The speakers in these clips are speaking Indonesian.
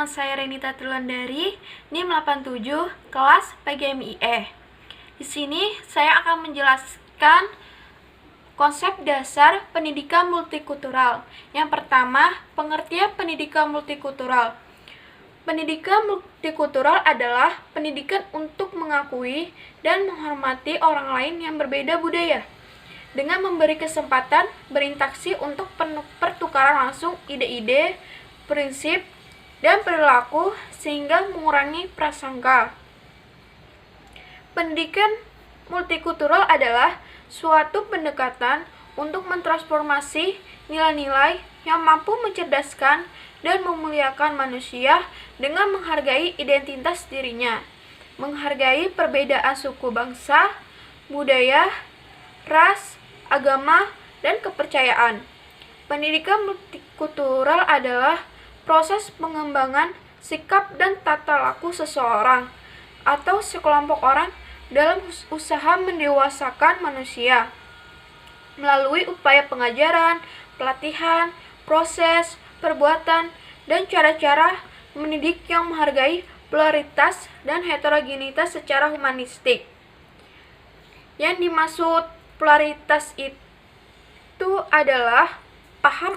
nama saya Renita Trilandari, NIM 87, kelas PGMIE. Di sini saya akan menjelaskan konsep dasar pendidikan multikultural. Yang pertama, pengertian pendidikan multikultural. Pendidikan multikultural adalah pendidikan untuk mengakui dan menghormati orang lain yang berbeda budaya, dengan memberi kesempatan berinteraksi untuk pertukaran langsung ide-ide, prinsip, dan perilaku sehingga mengurangi prasangka. Pendidikan multikultural adalah suatu pendekatan untuk mentransformasi nilai-nilai yang mampu mencerdaskan dan memuliakan manusia dengan menghargai identitas dirinya, menghargai perbedaan suku bangsa, budaya, ras, agama, dan kepercayaan. Pendidikan multikultural adalah proses pengembangan sikap dan tata laku seseorang atau sekelompok orang dalam usaha mendewasakan manusia melalui upaya pengajaran, pelatihan, proses, perbuatan, dan cara-cara mendidik yang menghargai pluralitas dan heterogenitas secara humanistik. Yang dimaksud pluralitas itu adalah paham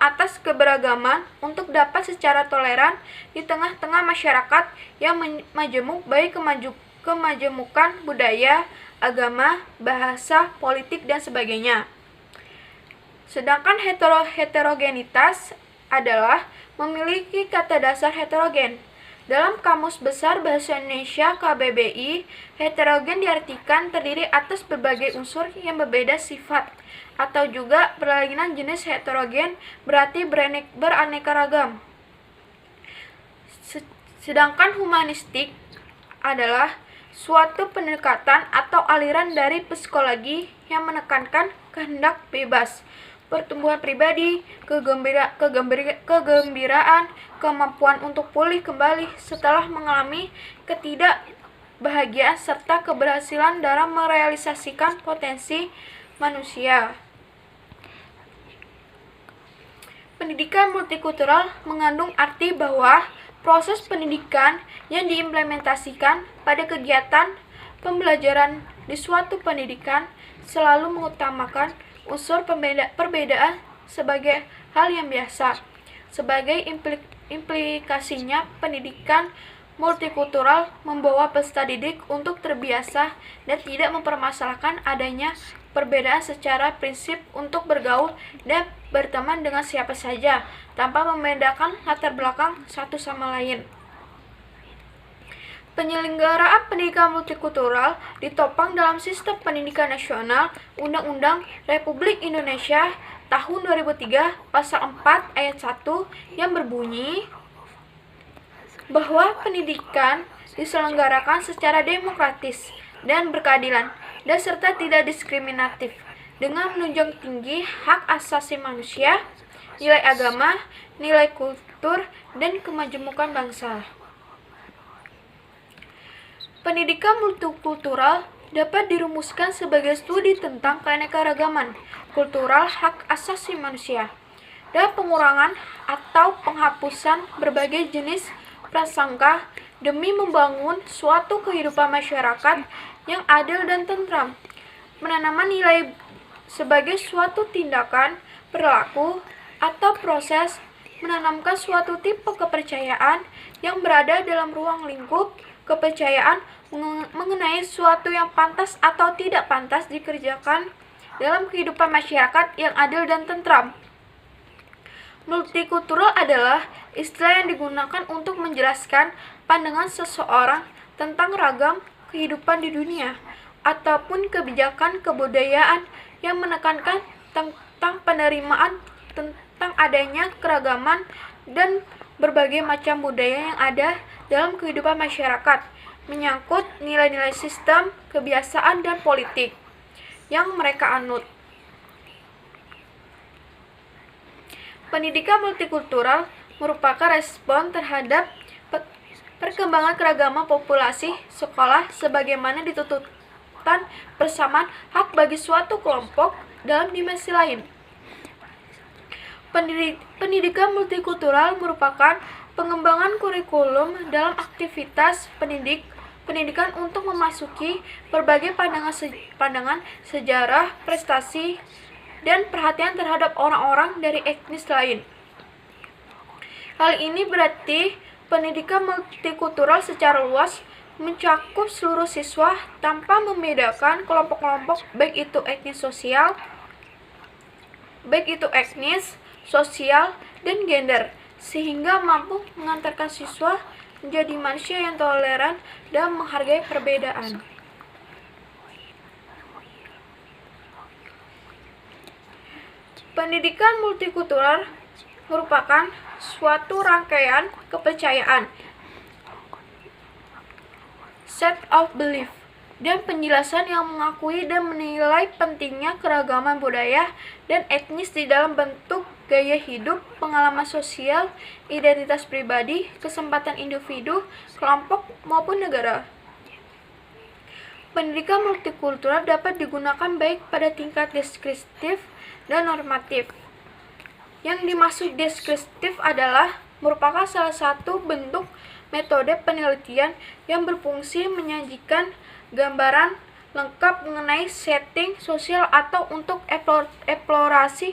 atas keberagaman untuk dapat secara toleran di tengah-tengah masyarakat yang majemuk, baik kemajemukan budaya, agama, bahasa, politik, dan sebagainya. Sedangkan heterogenitas adalah memiliki kata dasar heterogen. Dalam Kamus Besar Bahasa Indonesia KBBI, heterogen diartikan terdiri atas berbagai unsur yang berbeda sifat, atau juga berlainan jenis. Heterogen berarti beraneka ragam. Sedangkan humanistik adalah suatu pendekatan atau aliran dari psikologi yang menekankan kehendak bebas, pertumbuhan pribadi, kegembiraan, kemampuan untuk pulih kembali setelah mengalami ketidakbahagiaan, serta keberhasilan dalam merealisasikan potensi manusia. Pendidikan multikultural mengandung arti bahwa proses pendidikan yang diimplementasikan pada kegiatan pembelajaran di suatu pendidikan selalu mengutamakan unsur perbedaan sebagai hal yang biasa. Sebagai implikasinya, pendidikan multikultural membawa peserta didik untuk terbiasa dan tidak mempermasalahkan adanya perbedaan secara prinsip untuk bergaul dan berteman dengan siapa saja, tanpa membedakan latar belakang satu sama lain. Penyelenggaraan pendidikan multikultural ditopang dalam Sistem Pendidikan Nasional Undang-Undang Republik Indonesia tahun 2003 Pasal 4 Ayat 1 yang berbunyi bahwa pendidikan diselenggarakan secara demokratis dan berkeadilan dan serta tidak diskriminatif, dengan menunjang tinggi hak asasi manusia, nilai agama, nilai kultur, dan kemajemukan bangsa. Pendidikan multikultural dapat dirumuskan sebagai studi tentang keanekaragaman kultural, hak asasi manusia, dan pengurangan atau penghapusan berbagai jenis prasangka demi membangun suatu kehidupan masyarakat yang adil dan tentram. Menanamkan nilai sebagai suatu tindakan, perilaku, atau proses, menanamkan suatu tipe kepercayaan yang berada dalam ruang lingkup kepercayaan mengenai suatu yang pantas atau tidak pantas dikerjakan dalam kehidupan masyarakat yang adil dan tentram. Multikultural adalah istilah yang digunakan untuk menjelaskan pandangan seseorang tentang ragam kehidupan di dunia, ataupun kebijakan kebudayaan yang menekankan tentang penerimaan tentang adanya keragaman dan berbagai macam budaya yang ada dalam kehidupan masyarakat, menyangkut nilai-nilai sistem, kebiasaan, dan politik yang mereka anut. Pendidikan multikultural merupakan respon terhadap perkembangan keragaman populasi sekolah sebagaimana dituntutkan persamaan hak bagi suatu kelompok dalam dimensi lain. Pendidikan multikultural merupakan pengembangan kurikulum dalam aktivitas pendidikan untuk memasuki berbagai pandangan sejarah, prestasi, dan perhatian terhadap orang-orang dari etnis lain. Hal ini berarti pendidikan multikultural secara luas mencakup seluruh siswa tanpa membedakan kelompok-kelompok baik itu etnis, sosial, dan gender, sehingga mampu mengantarkan siswa menjadi manusia yang toleran dan menghargai perbedaan. Pendidikan multikultural merupakan suatu rangkaian kepercayaan, set of belief, dan penjelasan yang mengakui dan menilai pentingnya keragaman budaya dan etnis di dalam bentuk gaya hidup, pengalaman sosial, identitas pribadi, kesempatan individu, kelompok, maupun negara. Pendidikan multikultural dapat digunakan baik pada tingkat deskriptif dan normatif. Yang dimaksud deskriptif adalah merupakan salah satu bentuk metode penelitian yang berfungsi menyajikan gambaran lengkap mengenai setting sosial atau untuk eksplorasi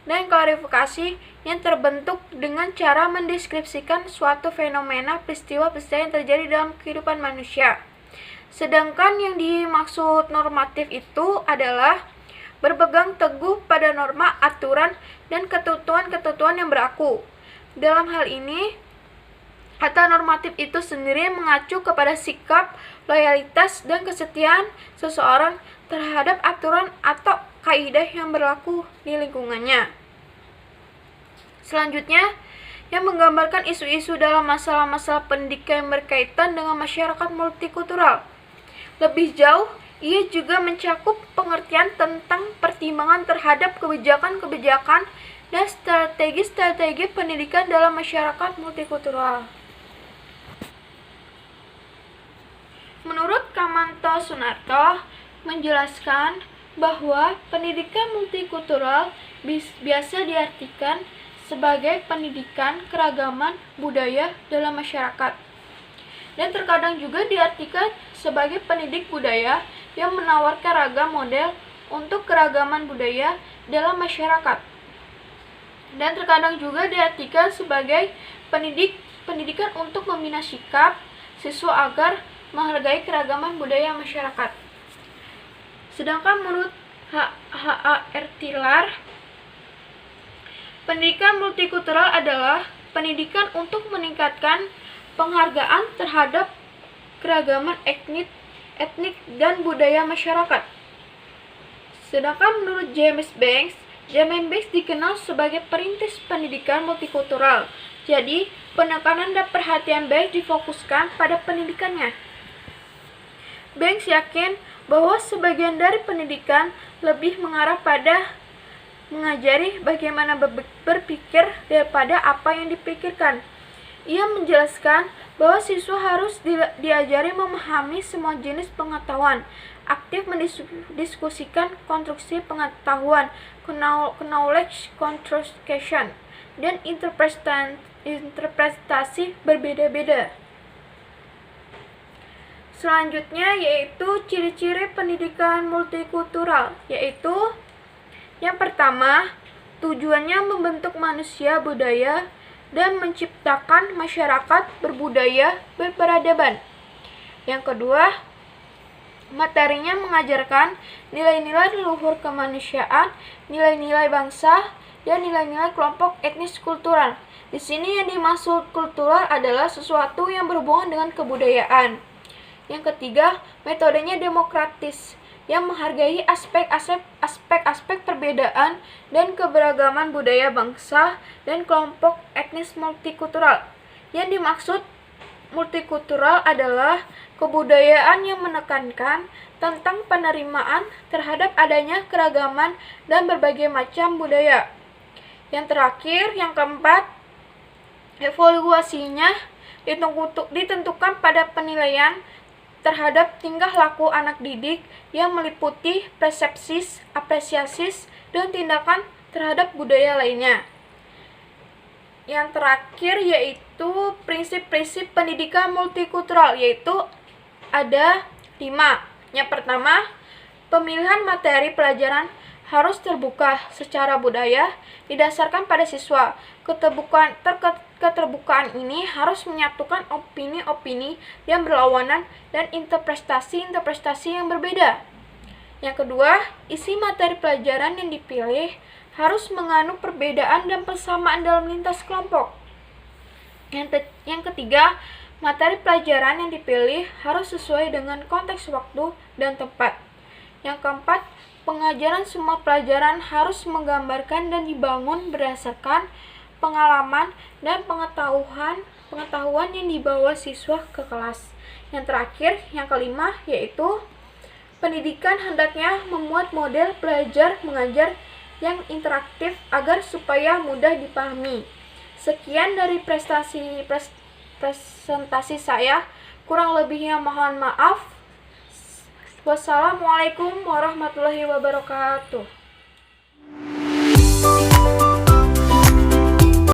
dan klarifikasi yang terbentuk dengan cara mendeskripsikan suatu fenomena peristiwa-peristiwa yang terjadi dalam kehidupan manusia. Sedangkan yang dimaksud normatif itu adalah berpegang teguh pada norma, aturan, dan ketentuan-ketentuan yang berlaku. Dalam hal ini, kata normatif itu sendiri mengacu kepada sikap, loyalitas, dan kesetiaan seseorang terhadap aturan atau kaidah yang berlaku di lingkungannya. Selanjutnya, yang menggambarkan isu-isu dalam masalah-masalah pendidikan yang berkaitan dengan masyarakat multikultural. Lebih jauh, ia juga mencakup pengertian tentang pertimbangan terhadap kebijakan-kebijakan dan strategi-strategi pendidikan dalam masyarakat multikultural. Menurut Kamanto Sunarto menjelaskan bahwa pendidikan multikultural biasa diartikan sebagai pendidikan keragaman budaya dalam masyarakat, dan terkadang juga diartikan sebagai pendidik budaya yang menawarkan ragam model untuk keragaman budaya dalam masyarakat, dan terkadang juga diartikan sebagai pendidikan untuk membina sikap siswa agar menghargai keragaman budaya masyarakat. Sedangkan menurut H.A.R. Tiller, pendidikan multikultural adalah pendidikan untuk meningkatkan penghargaan terhadap keragaman etnik dan budaya masyarakat. Sedangkan menurut James Banks dikenal sebagai perintis pendidikan multikultural. Jadi, penekanan dan perhatian Banks difokuskan pada pendidikannya. Banks yakin bahwa sebagian dari pendidikan lebih mengarah pada mengajari bagaimana berpikir daripada apa yang dipikirkan. Ia menjelaskan bahwa siswa harus diajari memahami semua jenis pengetahuan, aktif mendiskusikan konstruksi pengetahuan, knowledge construction, dan interpretasi berbeda-beda. Selanjutnya yaitu ciri-ciri pendidikan multikultural, yaitu yang pertama, tujuannya membentuk manusia budaya dan menciptakan masyarakat berbudaya berperadaban. Yang kedua, materinya mengajarkan nilai-nilai leluhur kemanusiaan, nilai-nilai bangsa, dan nilai-nilai kelompok etnis kultural. Di sini yang dimaksud kultural adalah sesuatu yang berhubungan dengan kebudayaan. Yang ketiga, metodenya demokratis, yang menghargai aspek-aspek perbedaan dan keberagaman budaya bangsa dan kelompok etnis multikultural. Yang dimaksud multikultural adalah kebudayaan yang menekankan tentang penerimaan terhadap adanya keragaman dan berbagai macam budaya. Yang terakhir, yang keempat, evaluasinya ditentukan pada penilaian terhadap tingkah laku anak didik yang meliputi persepsi, apresiasi, dan tindakan terhadap budaya lainnya. Yang terakhir yaitu prinsip-prinsip pendidikan multikultural, yaitu ada 5. Yang pertama, pemilihan materi pelajaran harus terbuka secara budaya didasarkan pada siswa. Keterbukaan ini harus menyatukan opini-opini yang berlawanan dan interpretasi-interpretasi yang berbeda. Yang kedua, isi materi pelajaran yang dipilih harus mengandung perbedaan dan persamaan dalam lintas kelompok. Yang ketiga, materi pelajaran yang dipilih harus sesuai dengan konteks waktu dan tempat. Yang keempat, pengajaran semua pelajaran harus menggambarkan dan dibangun berdasarkan pengalaman dan pengetahuan yang dibawa siswa ke kelas. Yang terakhir, yang kelima, yaitu pendidikan hendaknya memuat model belajar mengajar yang interaktif agar supaya mudah dipahami. Sekian dari presentasi saya. Kurang lebihnya mohon maaf. Wassalamualaikum warahmatullahi wabarakatuh.